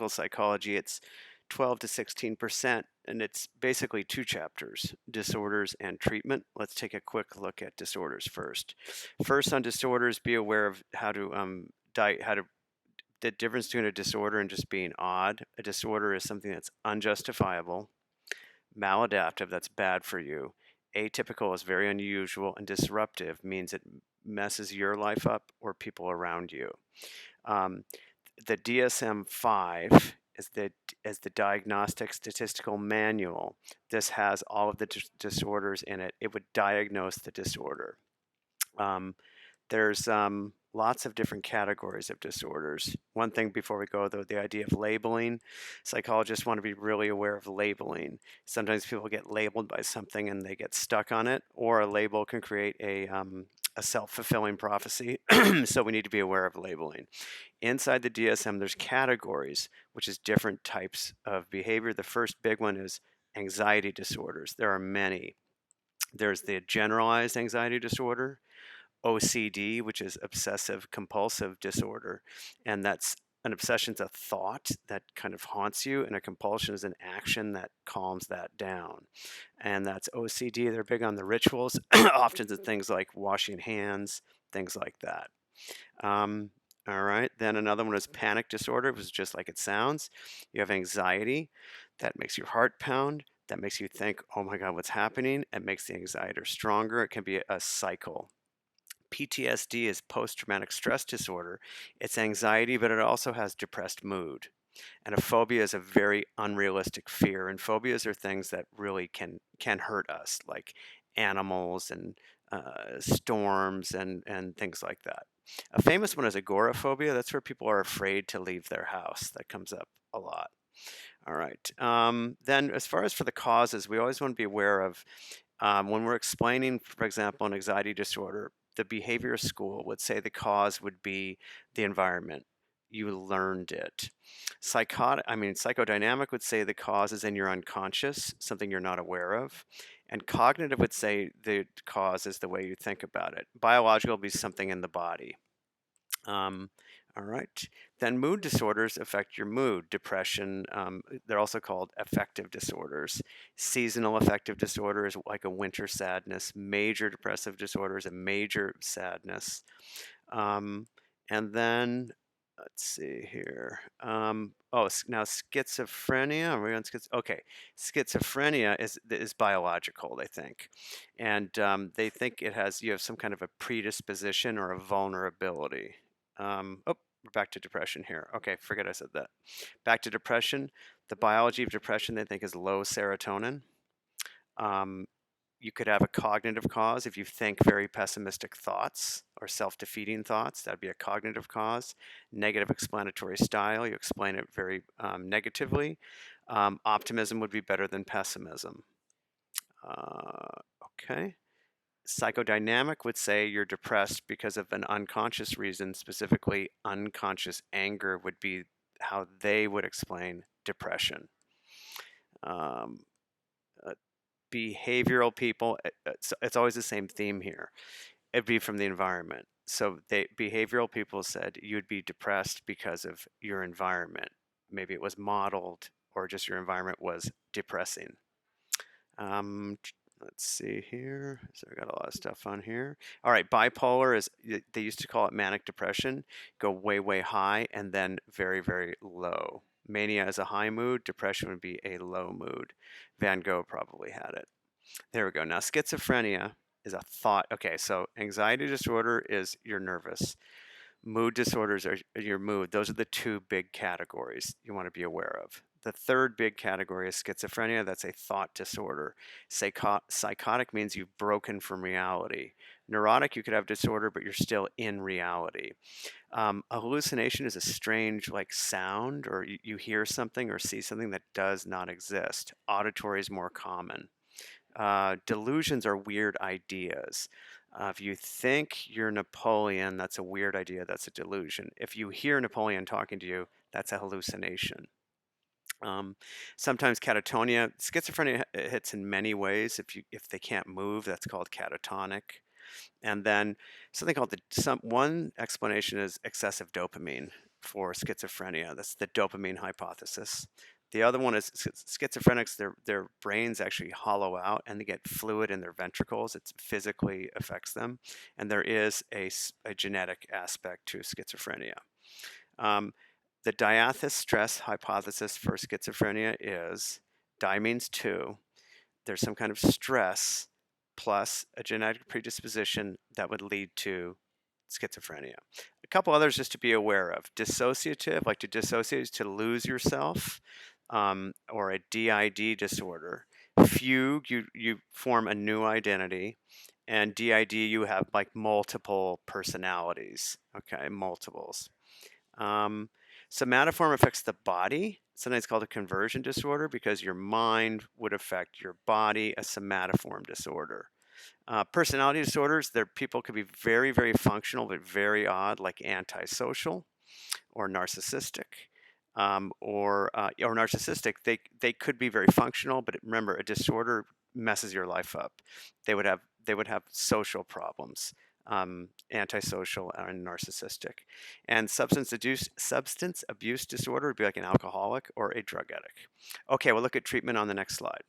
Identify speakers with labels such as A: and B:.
A: clinical psychology, it's 12 to 16%, and it's basically two chapters, disorders and treatment. Let's take a quick look at disorders first. First, on disorders, be aware of how to the difference between a disorder and just being odd. A disorder is something that's unjustifiable, maladaptive, that's bad for you. Atypical is very unusual, and disruptive means it messes your life up or people around you. Um, the DSM-5 is the Diagnostic Statistical Manual. This has all of the disorders in it. It would diagnose the disorder. There's lots of different categories of disorders. One thing before we go, though, the idea of labeling. Psychologists want to be really aware of labeling. Sometimes people get labeled by something and they get stuck on it, or a label can create a self-fulfilling prophecy. So we need to be aware of labeling. Inside the DSM, there's categories, which is different types of behavior. The first big one is anxiety disorders. There are many. There's the generalized anxiety disorder, OCD, which is obsessive compulsive disorder, and that's an obsession's a thought that kind of haunts you, and a compulsion is an action that calms that down. And that's OCD. They're big on the rituals, often the things like washing hands, things like that. All right, then another one is panic disorder, which is just like it sounds. You have anxiety that makes your heart pound, that makes you think, oh my God, what's happening? It makes the anxiety stronger. It can be a cycle. PTSD is post-traumatic stress disorder. It's anxiety, but it also has depressed mood. And a phobia is a very unrealistic fear. And phobias are things that really can hurt us, like animals and storms and things like that. A famous one is agoraphobia. That's where people are afraid to leave their house. That comes up a lot. All right. Then as far as for the causes, we always want to be aware of when we're explaining, for example, an anxiety disorder, the behavior school would say the cause would be the environment. You learned it. Psychodynamic would say the cause is in your unconscious, something you're not aware of. And cognitive would say the cause is the way you think about it. Biological would be something in the body. All right. Then mood disorders affect your mood. Depression, they're also called affective disorders. Seasonal affective disorder is like a winter sadness. Major depressive disorder is a major sadness. And then, let's see here. Now schizophrenia. Are we on okay, schizophrenia is biological, they think, and they think you have some kind of a predisposition or a vulnerability. We're back to depression here. Okay, forget I said that. Back to depression. The biology of depression, they think, is low serotonin. You could have a cognitive cause if you think very pessimistic thoughts or self-defeating thoughts. That'd be a cognitive cause. Negative explanatory style. You explain it very negatively. Optimism would be better than pessimism. Okay. Psychodynamic would say you're depressed because of an unconscious reason, specifically unconscious anger would be how they would explain depression. Behavioral people, it's always the same theme here. It'd be from the environment. So behavioral people said you'd be depressed because of your environment. Maybe it was modeled or just your environment was depressing. Let's see here. So I got a lot of stuff on here. All right, bipolar is, they used to call it manic depression. Go way, way high and then very, very low. Mania is a high mood. Depression would be a low mood. Van Gogh probably had it. There we go. Now schizophrenia is a thought. Okay, so anxiety disorder is you're nervous. Mood disorders are your mood. Those are the two big categories you want to be aware of. The third big category is schizophrenia. That's a thought disorder. Psychotic means you've broken from reality. Neurotic, you could have disorder, but you're still in reality. A hallucination is a strange like sound, or you hear something or see something that does not exist. Auditory is more common. Delusions are weird ideas. If you think you're Napoleon, that's a weird idea. That's a delusion. If you hear Napoleon talking to you, that's a hallucination. Sometimes catatonia, schizophrenia hits in many ways. If they can't move, that's called catatonic. And then something called one explanation is excessive dopamine. for schizophrenia. That's the dopamine hypothesis. The other one is schizophrenics, their brains actually hollow out and they get fluid in their ventricles. It physically affects them. And there is a genetic aspect to schizophrenia. Um, the diathys stress hypothesis for schizophrenia is di means two. There's some kind of stress plus a genetic predisposition that would lead to schizophrenia. A couple others just to be aware of. Dissociative, like to dissociate is to lose yourself, or a DID disorder. Fugue, you form a new identity. And DID, you have like multiple personalities, okay, multiples. Somatoform affects the body. Sometimes called a conversion disorder because your mind would affect your body, a somatoform disorder. Personality disorders, people could be very, very functional, but very odd, like antisocial or narcissistic. Or narcissistic, they could be very functional, but remember, a disorder messes your life up. They would have social problems, antisocial and narcissistic. And substance abuse disorder would be like an alcoholic or a drug addict. Okay, we'll look at treatment on the next slide.